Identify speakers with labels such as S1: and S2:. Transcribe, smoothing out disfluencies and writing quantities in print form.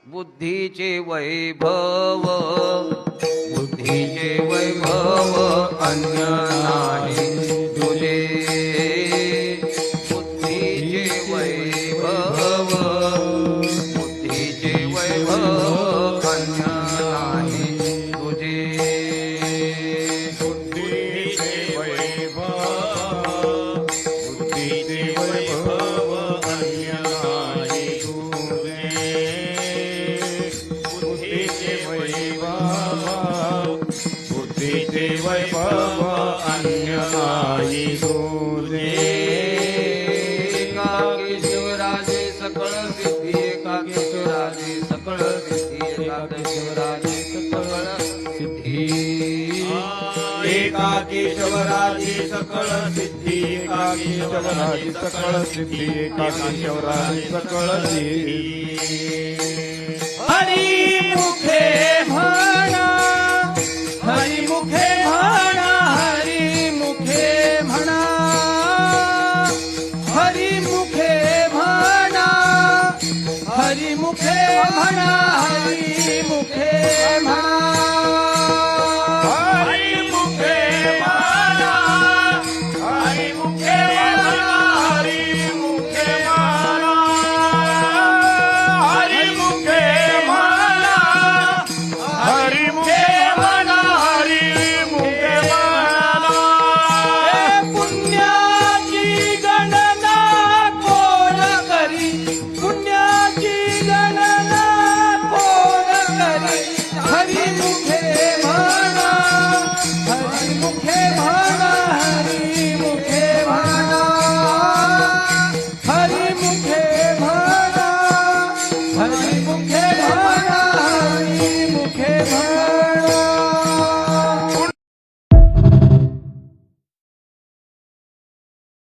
S1: बुद्धीचे वैभव, बुद्धीचे वैभव अन्य नाही तुझे, बुद्धीचे वैभव, बुद्धीचे वैभव अन्य नाही तुझे,
S2: बुद्धीचे वैभव, बुद्धीचे वैभव अन्य नाही तुझे, बुद्धीचे वैभव, बुद्धीचे वैभव अन्य नाही तुझे.
S1: एकाकेश्वराजे सकळ सिद्धी, एकाकेश्वराजे सकळ सिद्धी, एकाकेश्वराजे सकळ सिद्धी,
S2: एकाकेश्वराची सकळ सिद्धी, एकाकेश्वराची सकळ सिद्धी, एकाकेश्वराची सकळ सिद्धी.
S1: हरी मुखे म्हणा, हरी मुखे म्हणा, हरी मुखे म्हणा, हरी मुखे म्हणा, हरी मुखे म्हणा, हरी मुखे म्हणा,
S2: हरी मुखे म्हणा, हरी मुखे म्हणा, हरी मुखे म्हणा, हरी मुखे म्हणा, हरी मुखे म्हणा, हरी मुखे म्हणा.
S1: पुण्याची गणना कोण करी, पुण्याची गणना कोण करी, हरी मुखे म्हणा, हरी मुखे म्हणा, हरी मुखे म्हणा, हरी मुखे म्हणा, हरी मुखे